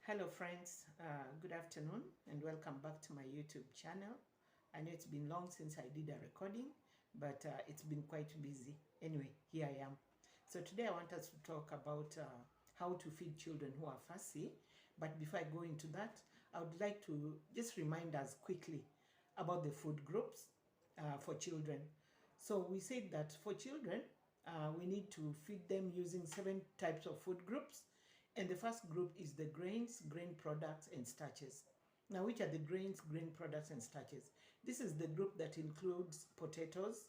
Hello friends, good afternoon and welcome back to my YouTube channel. I know it's been long since I did a recording, but it's been quite busy. Anyway, here I am. So today I want us to talk about how to feed children who are fussy. But before I go into that, I would like to just remind us quickly about the food groups for children. So we said that for children, we need to feed them using 7 types of food groups. And the first group is the grains, grain products, and starches. Now, which are the grains, grain products, and starches? This is the group that includes potatoes,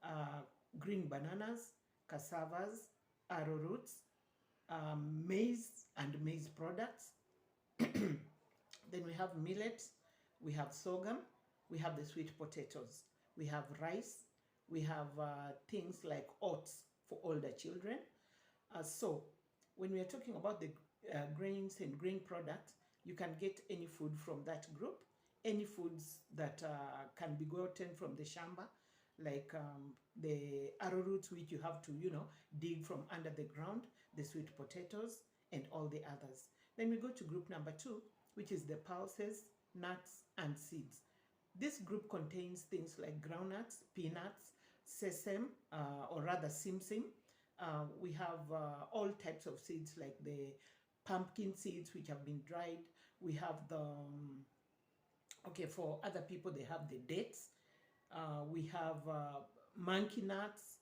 uh, green bananas, cassavas, arrowroots, maize and maize products. Then we have millet, we have sorghum, we have the sweet potatoes, we have rice, we have things like oats for older children. So when we are talking about the grains and grain products, you can get any food from that group, any foods that can be gotten from the shamba, like the arrowroots, which you have to, dig from under the ground, the sweet potatoes, and all the others. Then we go to group number 2, which is the pulses, nuts, and seeds. This group contains things like groundnuts, peanuts, sesame, or rather simsim. We have all types of seeds like the pumpkin seeds which have been dried. We have the, okay, for other people they have the dates. We have monkey nuts.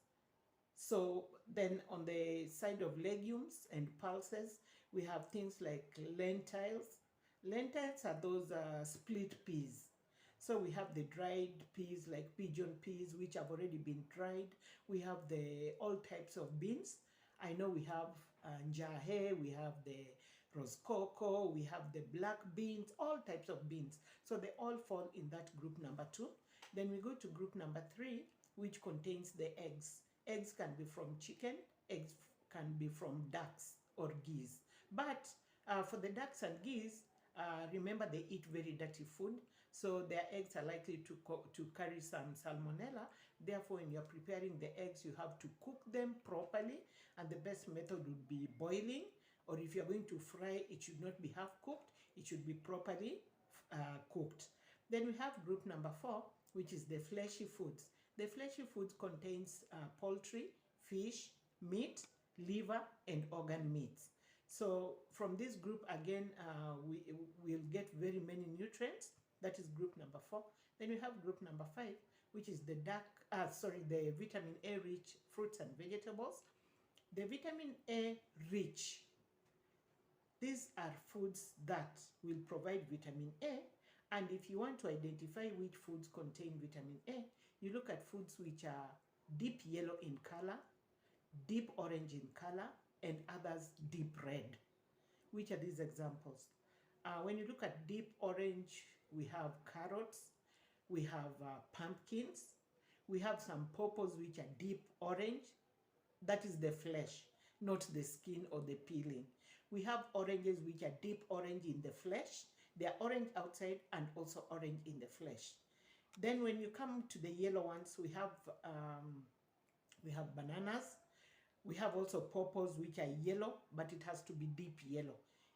So then on the side of legumes and pulses, we have things like lentils. Lentils are those split peas. So we have the dried peas like pigeon peas, which have already been dried. We have the all types of beans. I know we have njahe, we have the rosecoco, we have the black beans, all types of beans. So they all fall in that group number 2. Then we go to group number 3, which contains the eggs. Eggs can be from chicken, eggs can be from ducks or geese. But for the ducks and geese, remember they eat very dirty food, so their eggs are likely to carry some salmonella. Therefore, when you're preparing the eggs, you have to cook them properly, and the best method would be boiling, or if you're going to fry, it should not be half cooked, it should be properly cooked. Then we have group number 4, which is the fleshy foods. The fleshy foods contains poultry, fish, meat, liver, and organ meats. So from this group, again, we will get very many nutrients. That is group number 4. Then we have group number 5, which is the the vitamin A rich fruits and vegetables. The vitamin A rich, these are foods that will provide vitamin A. And if you want to identify which foods contain vitamin A, you look at foods which are deep yellow in color, deep orange in color, and others deep red. Which are these examples? When you look at deep orange, we have carrots, we have pumpkins, we have some purples which are deep orange. That is the flesh, not the skin or the peeling. We have oranges which are deep orange in the flesh. They are orange outside and also orange in the flesh. Then when you come to the yellow ones, we have bananas. We have also purples which are yellow, but it has to be deep yellow.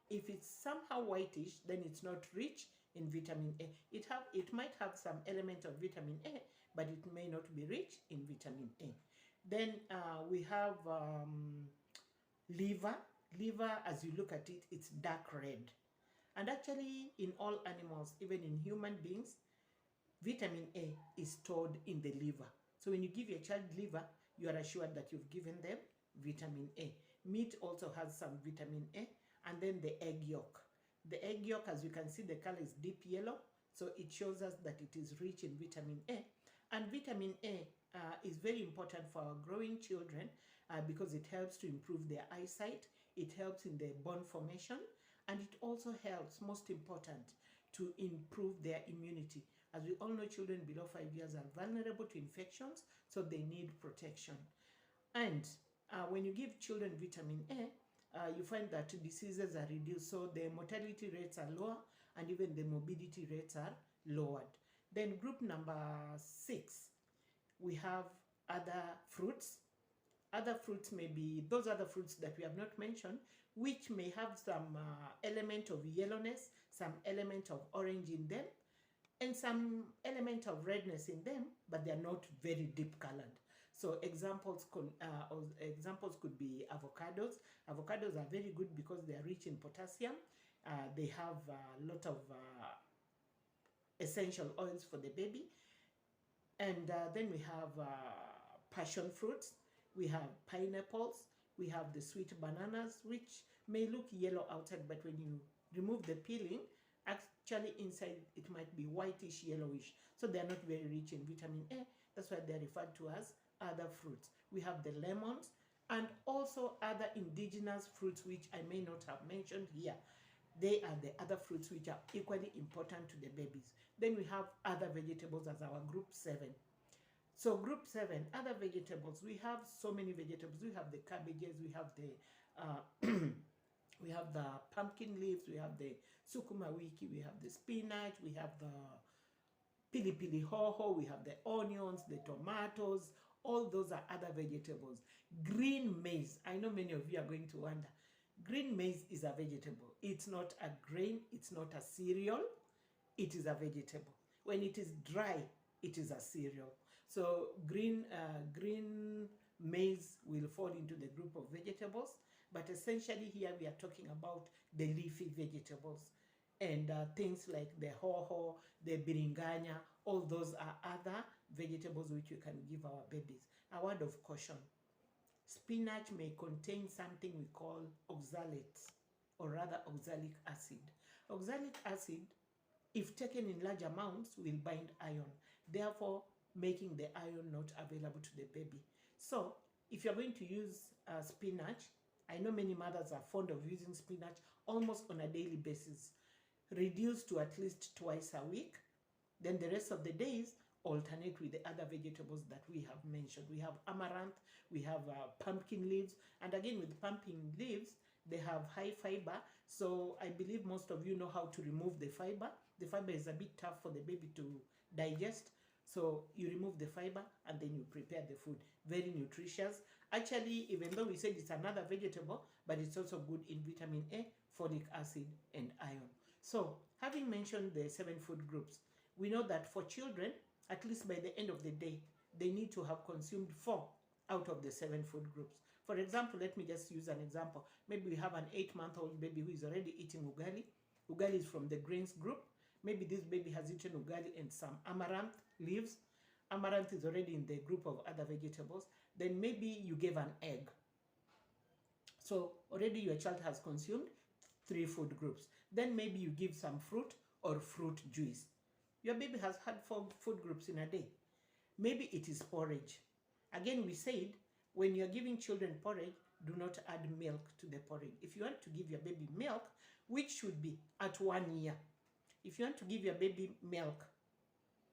If it's somehow whitish, then it's not rich in vitamin A. It might have some element of vitamin A, but it may not be rich in vitamin A. Then we have liver. Liver, as you look at it, it's dark red. And actually, in all animals, even in human beings, vitamin A is stored in the liver. So when you give your child liver, you are assured that you've given them vitamin A. Meat also has some vitamin A. And then the egg yolk. The egg yolk, as you can see, the color is deep yellow. So it shows us that it is rich in vitamin A. And vitamin A is very important for our growing children because it helps to improve their eyesight. It helps in the bone formation. And it also helps, most important, to improve their immunity. As we all know, children below 5 years are vulnerable to infections, so they need protection. And when you give children vitamin A, you find that diseases are reduced, so the mortality rates are lower and even the morbidity rates are lowered. Then group number 6, we have other fruits. Other fruits may be those other fruits that we have not mentioned, which may have some element of yellowness, some element of orange in them, and some element of redness in them, but they're not very deep colored. So examples could be avocados. Avocados are very good because they are rich in potassium. They have a lot of essential oils for the baby. And then we have passion fruits, we have pineapples, we have the sweet bananas, which may look yellow outside, but when you remove the peeling, actually inside it might be whitish, yellowish. So they are not very rich in vitamin A. That's why they're referred to as other fruits. We have the lemons and also other indigenous fruits, which I may not have mentioned here. They are the other fruits which are equally important to the babies. Then we have other vegetables as our group 7. So group 7, other vegetables. We have so many vegetables. We have the cabbages, we have the we have the pumpkin leaves, we have the sukuma wiki, we have the spinach, we have the pili pili hoho, we have the onions, the tomatoes. All those are other vegetables. Green maize. I know many of you are going to wonder. Green maize is a vegetable. It's not a grain, it's not a cereal, it is a vegetable. When it is dry, it is a cereal. So green maize will fall into the group of vegetables, but essentially here we are talking about the leafy vegetables. And things like the hoho, the biringanya, all those are other vegetables which you can give our babies. A word of caution. Spinach may contain something we call oxalates, or rather oxalic acid. Oxalic acid, if taken in large amounts, will bind iron, therefore making the iron not available to the baby. So if you're going to use spinach, I know many mothers are fond of using spinach almost on a daily basis. Reduce to at least twice a week. Then the rest of the days, alternate with the other vegetables that we have mentioned. We have amaranth, we have pumpkin leaves, and again with pumpkin leaves, they have high fiber. So I believe most of you know how to remove the fiber. The fiber is a bit tough for the baby to digest. So you remove the fiber and then you prepare the food. Very nutritious. Actually, even though we said it's another vegetable, but it's also good in vitamin A, folic acid, and iron. So having mentioned the 7 food groups, we know that for children, at least by the end of the day, they need to have consumed 4 out of the 7 food groups. For example, let me just use an example. Maybe we have an 8-month-old baby who is already eating ugali. Ugali is from the grains group. Maybe this baby has eaten ugali and some amaranth leaves. Amaranth is already in the group of other vegetables. Then maybe you gave an egg. So already your child has consumed 3 food groups. Then maybe you give some fruit or fruit juice. Your baby has had 4 food groups in a day. Maybe it is porridge. Again, we said when you're giving children porridge, do not add milk to the porridge. If you want to give your baby milk, which should be at 1 year, if you want to give your baby milk,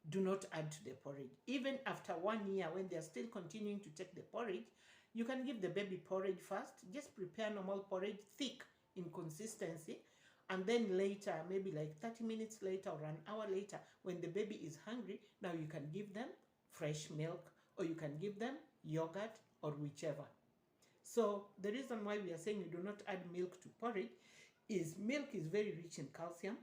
do not add to the porridge. Even after 1 year, when they're still continuing to take the porridge, you can give the baby porridge first. Just prepare normal porridge, thick in consistency, and then later, maybe like 30 minutes later or an hour later, when the baby is hungry, now you can give them fresh milk, or you can give them yogurt, or whichever. So the reason why we are saying you do not add milk to porridge is milk is very rich in calcium,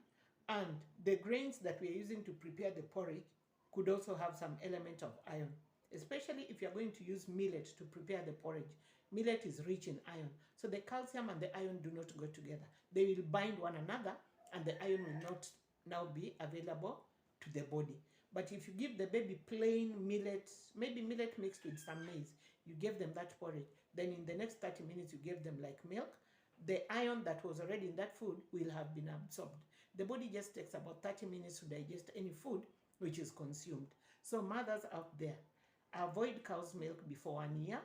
and the grains that we are using to prepare the porridge could also have some element of iron, especially if you're going to use millet to prepare the porridge. Millet is rich in iron, so the calcium and the iron do not go together. They will bind one another, and the iron will not now be available to the body. But if you give the baby plain millet, maybe millet mixed with some maize, you give them that porridge, then in the next 30 minutes you give them like milk, the iron that was already in that food will have been absorbed. The body just takes about 30 minutes to digest any food which is consumed. So mothers out there, avoid cow's milk before 1 year.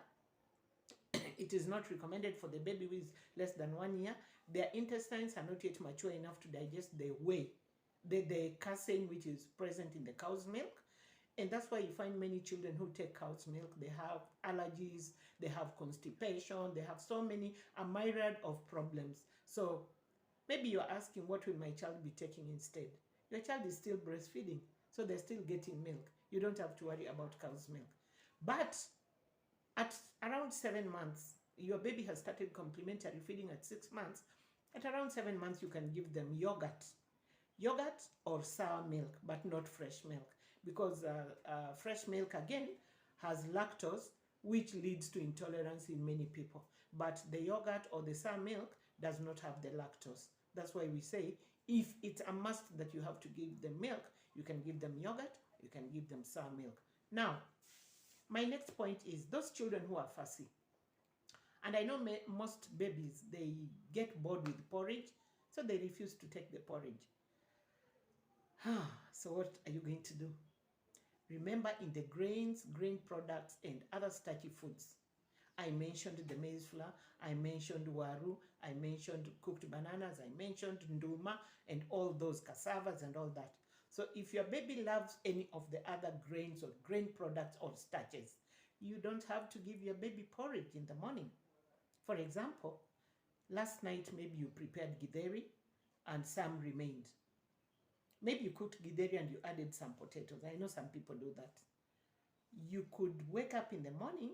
It is not recommended for the baby who is less than 1 year. Their intestines are not yet mature enough to digest the whey, the casein which is present in the cow's milk. And that's why you find many children who take cow's milk, they have allergies, they have constipation, they have so many, a myriad of problems. So maybe you're asking, what will my child be taking instead? Your child is still breastfeeding, so they're still getting milk. You don't have to worry about cow's milk. But at around 7 months, your baby has started complementary feeding at 6 months, at around 7 months you can give them yogurt or sour milk, but not fresh milk, because fresh milk again has lactose, which leads to intolerance in many people. But the yogurt or the sour milk does not have the lactose. That's why we say if it's a must that you have to give them milk, you can give them yogurt, you can give them sour milk. Now, my next point is those children who are fussy. And I know most babies, they get bored with porridge, so they refuse to take the porridge. So what are you going to do? Remember, in the grains, grain products, and other starchy foods, I mentioned the maize flour, I mentioned waru, I mentioned cooked bananas, I mentioned nduma, and all those cassavas and all that. So if your baby loves any of the other grains or grain products or starches, you don't have to give your baby porridge in the morning. For example, last night maybe you prepared githeri and some remained. Maybe you cooked githeri and you added some potatoes. I know some people do that. You could wake up in the morning,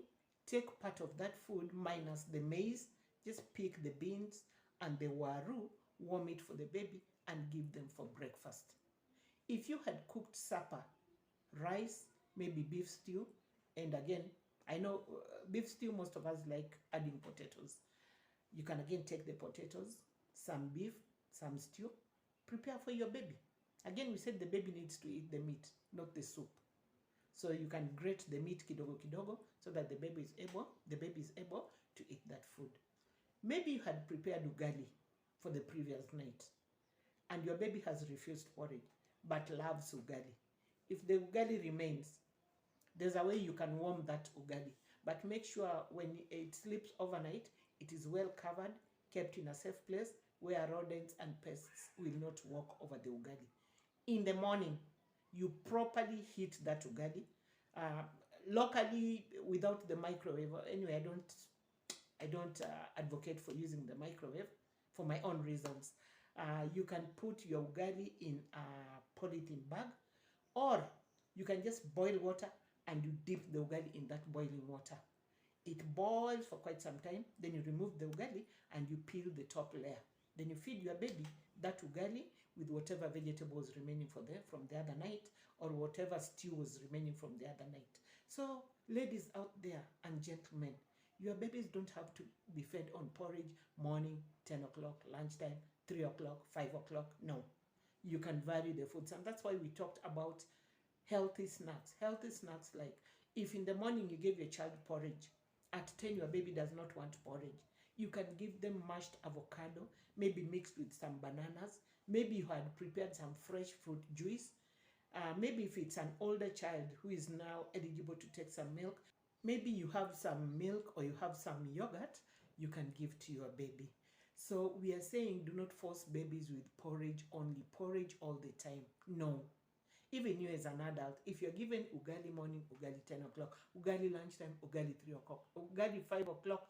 take part of that food minus the maize, just pick the beans and the waru, warm it for the baby and give them for breakfast. If you had cooked supper, rice, maybe beef stew, and again, I know beef stew, most of us like adding potatoes. You can again take the potatoes, some beef, some stew, prepare for your baby. Again, we said the baby needs to eat the meat, not the soup. So you can grate the meat kidogo kidogo so that the baby is able to eat that food. Maybe you had prepared ugali for the previous night and your baby has refused porridge but loves ugali. If the ugali remains, there's a way you can warm that ugali, but make sure when it sleeps overnight, it is well covered, kept in a safe place where rodents and pests will not walk over the ugali. In the morning, you properly heat that ugali locally without the microwave. Anyway, I don't advocate for using the microwave for my own reasons. You can put your ugali in a polythene bag, or you can just boil water and you dip the ugali in that boiling water. It boils for quite some time, then you remove the ugali and you peel the top layer. Then you feed your baby that ugali with whatever vegetables remaining from the other night, or whatever stew was remaining from the other night. So ladies out there and gentlemen, your babies don't have to be fed on porridge morning, 10 o'clock, lunchtime, 3 o'clock, 5 o'clock. No, you can vary the foods. And that's why we talked about healthy snacks. Healthy snacks, like if in the morning you gave your child porridge, at 10 your baby does not want porridge, you can give them mashed avocado, maybe mixed with some bananas. Maybe you had prepared some fresh fruit juice. Maybe if it's an older child who is now eligible to take some milk, maybe you have some milk or you have some yogurt you can give to your baby. So we are saying do not force babies with porridge only, porridge all the time. No. Even you as an adult, if you're given ugali morning, ugali 10 o'clock, ugali lunchtime, ugali 3 o'clock, ugali 5 o'clock,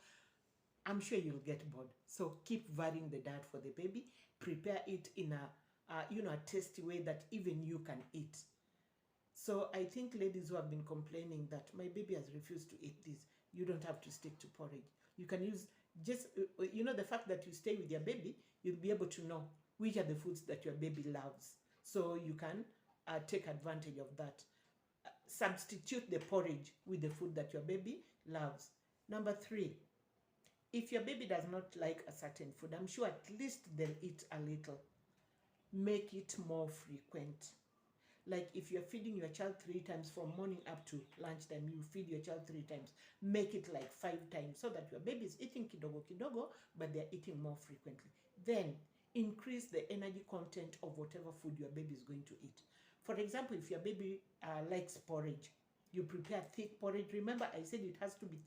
I'm sure you'll get bored. So keep varying the diet for the baby. Prepare it in a tasty way that even you can eat. So I think ladies who have been complaining that my baby has refused to eat this, you don't have to stick to porridge. You can use just, the fact that you stay with your baby, you'll be able to know which are the foods that your baby loves. So you can take advantage of that. Substitute the porridge with the food that your baby loves. Number 3, if your baby does not like a certain food, I'm sure at least they'll eat a little. Make it more frequent. Like if you're feeding your child 3 times from morning up to lunchtime, you feed your child 3 times. Make it like 5 times so that your baby is eating kidogo kidogo, but they're eating more frequently. Then increase the energy content of whatever food your baby is going to eat. For example, if your baby likes porridge, you prepare thick porridge. Remember, I said it has to be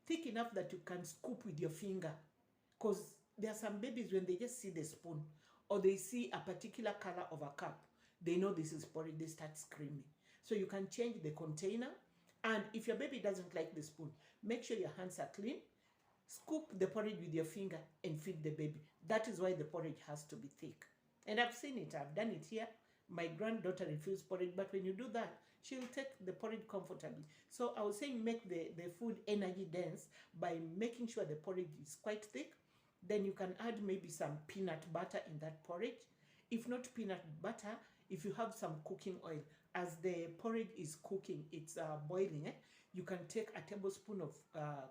thick enough that you can scoop with your finger. Because there are some babies, when they just see the spoon or they see a particular color of a cup, they know this is porridge, they start screaming. So you can change the container. And if your baby doesn't like the spoon, make sure your hands are clean. Scoop the porridge with your finger and feed the baby. That is why the porridge has to be thick. And I've seen it, I've done it here. My granddaughter refused porridge, but when you do that, she'll take the porridge comfortably. So I was saying make the food energy dense by making sure the porridge is quite thick. Then you can add maybe some peanut butter in that porridge. If not peanut butter, if you have some cooking oil, as the porridge is cooking, it's boiling, you can take a tablespoon of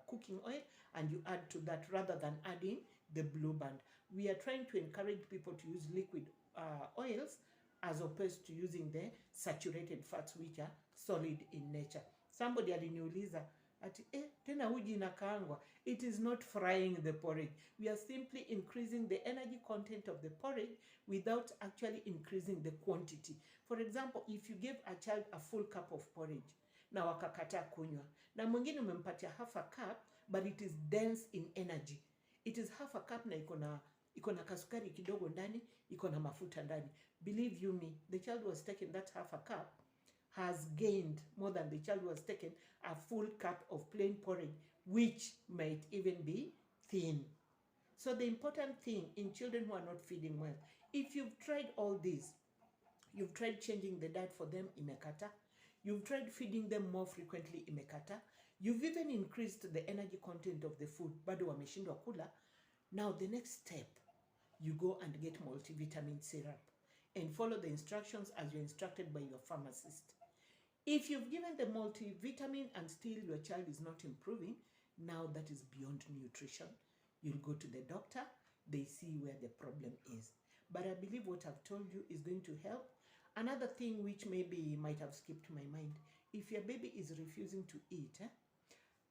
cooking oil and you add to that rather than adding the blue band. We are trying to encourage people to use liquid oils as opposed to using the saturated fats which are solid in nature. Somebody aliniuliza ati tena uji inakaangwa. It is not frying the porridge. We are simply increasing the energy content of the porridge without actually increasing the quantity. For example, if you give a child a full cup of porridge na wakakataa kunywa, na mwingine umempatia half a cup but it is dense in energy. It is half a cup na iko na kasukari kidogo ndani, iko na mafuta ndani. Believe you me, the child was taking that half a cup has gained more than the child was taken a full cup of plain porridge, which might even be thin. So the important thing in children who are not feeding well, if you've tried all this, you've tried changing the diet for them, imekata. You've tried feeding them more frequently, imekata. You've even increased the energy content of the food, bado wameshindwa kula. Now the next step, you go and get multivitamin syrup and follow the instructions as you're instructed by your pharmacist. If you've given the multivitamin and still your child is not improving, now that is beyond nutrition. You'll go to the doctor, they see where the problem is. But I believe what I've told you is going to help. Another thing which maybe might have skipped my mind, if your baby is refusing to eat,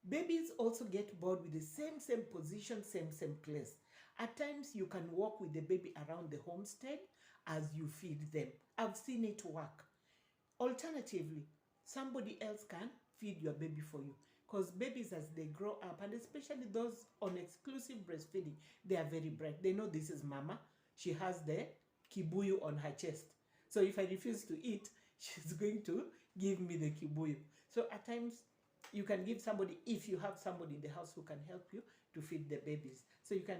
babies also get bored with the same position, same place. At times you can walk with the baby around the homestead as you feed them. I've seen it work. Alternatively, somebody else can feed your baby for you, because babies as they grow up, and especially those on exclusive breastfeeding, they are very bright. They know this is mama. She has the kibuyu on her chest. So if I refuse to eat, she's going to give me the kibuyu. So at times you can give somebody, if you have somebody in the house who can help you to feed the babies. So you can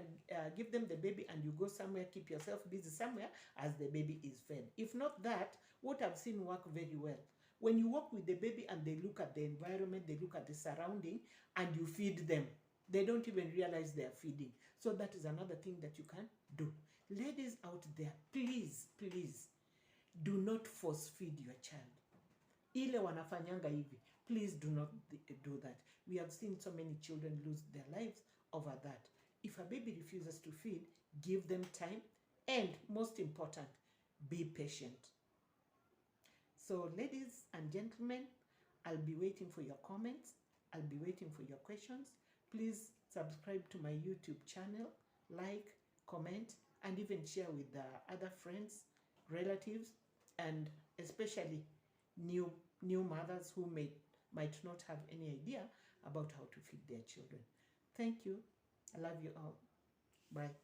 give them the baby and you go somewhere, keep yourself busy somewhere as the baby is fed. If not that, what I've seen work very well, when you walk with the baby and they look at the environment, they look at the surrounding, and you feed them, they don't even realize they are feeding. So that is another thing that you can do. Ladies out there, please, please, do not force feed your child. Ile wanafanyanga hivi, please do not do that. We have seen so many children lose their lives over that. If a baby refuses to feed, give them time, and most important, be patient. So ladies and gentlemen, I'll be waiting for your comments. I'll be waiting for your questions. Please subscribe to my YouTube channel, like, comment, and even share with other friends, relatives, and especially new mothers who might not have any idea about how to feed their children. Thank you. I love you all. Bye.